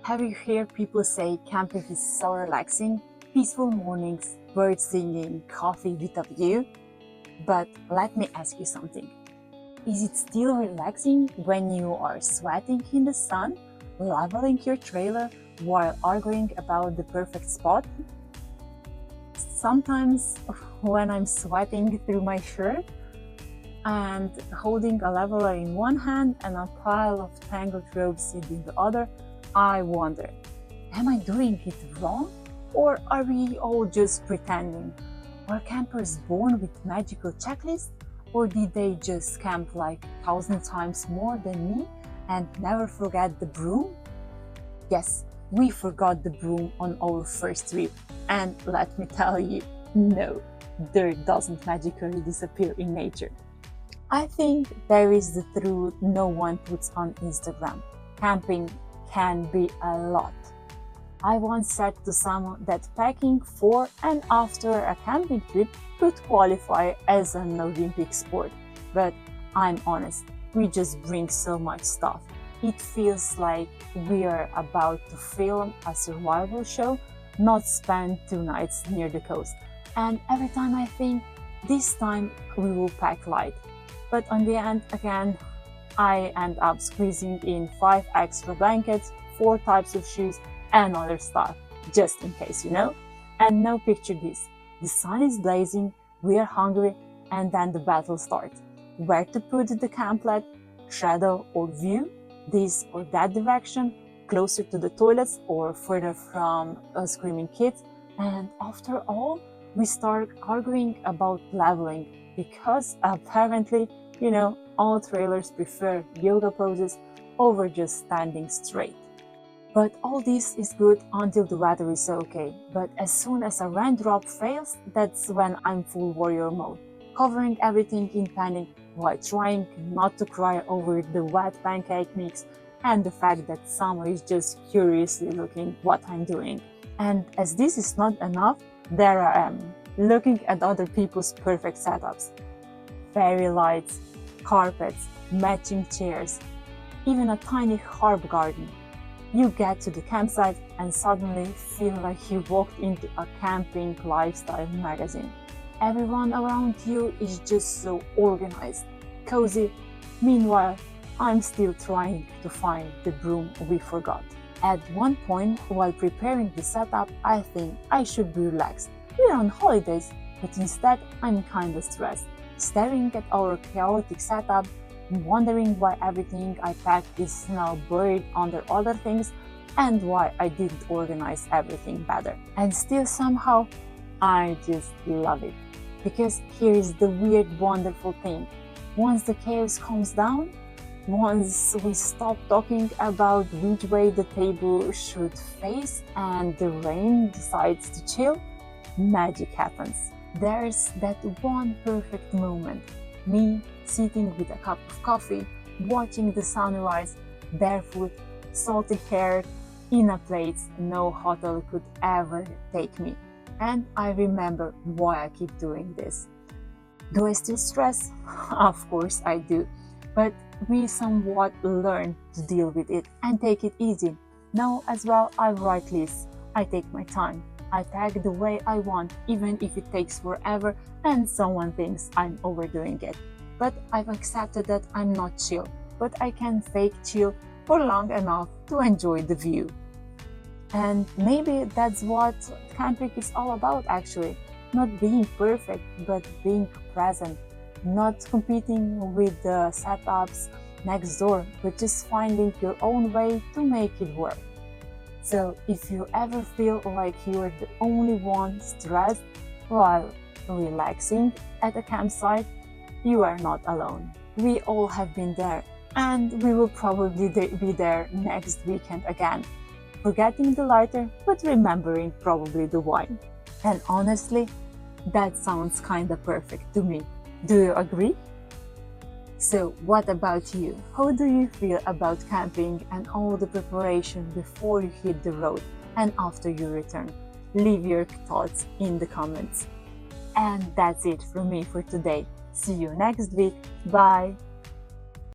Have you heard people say camping is so relaxing? Peaceful mornings, birds singing, coffee with a view? But let me ask you something. Is it still relaxing when you are sweating in the sun, leveling your trailer while arguing about the perfect spot? Sometimes when I'm sweating through my shirt and holding a leveler in one hand and a pile of tangled ropes in the other, I wonder, am I doing it wrong? Or are we all just pretending? Are campers born with magical checklists? Or did they just camp like 1,000 times more than me and never forget the broom? Yes, we forgot the broom on our first trip. And let me tell you, no, dirt doesn't magically disappear in nature. I think there is the truth no one puts on Instagram. Camping can be a lot. I once said to someone that packing for and after a camping trip could qualify as an Olympic sport. But I'm honest, we just bring so much stuff. It feels like we are about to film a survival show, not spend 2 nights near the coast. And every time I think, this time we will pack light. But on the end, again, I end up squeezing in 5 extra blankets, 4 types of shoes, and other stuff, just in case, And now picture this. The sun is blazing, we are hungry, and then the battle starts. Where to put the camplet, shadow or view, this or that direction, closer to the toilets or further from screaming kids. And after all, we start arguing about leveling because apparently, all trailers prefer yoga poses over just standing straight. But all this is good until the weather is okay. But as soon as a raindrop fails, that's when I'm full warrior mode, covering everything in panic while trying not to cry over the wet pancake mix and the fact that someone is just curiously looking what I'm doing. And as this is not enough, there I am, looking at other people's perfect setups. Fairy lights, carpets, matching chairs, even a tiny herb garden. You get to the campsite and suddenly feel like you walked into a camping lifestyle magazine. Everyone around you is just so organized, cozy. Meanwhile, I'm still trying to find the broom we forgot. At one point, while preparing the setup, I think I should be relaxed. We're on holidays, but instead I'm kinda stressed, staring at our chaotic setup, wondering why everything I packed is now buried under other things and why I didn't organize everything better. And still somehow, I just love it. Because here is the weird, wonderful thing. Once the chaos calms down, once we stop talking about which way the table should face and the rain decides to chill, magic happens. There's that one perfect moment. Me sitting with a cup of coffee, watching the sunrise, barefoot, salty hair, in a place no hotel could ever take me. And I remember why I keep doing this. Do I still stress? Of course I do. But we somewhat learn to deal with it and take it easy. Now as well, I write lists. I take my time. I pack the way I want, even if it takes forever and someone thinks I'm overdoing it. But I've accepted that I'm not chill, but I can fake chill for long enough to enjoy the view. And maybe that's what camping is all about actually. Not being perfect, but being present. Not competing with the setups next door, but just finding your own way to make it work. So if you ever feel like you're the only one stressed while relaxing at a campsite, you are not alone. We all have been there, and we will probably be there next weekend again, forgetting the lighter but remembering probably the wine. And honestly, that sounds kinda perfect to me. Do you agree? So what about you? How do you feel about camping and all the preparation before you hit the road and after you return? Leave your thoughts in the comments. And that's it from me for today. See you next week. Bye!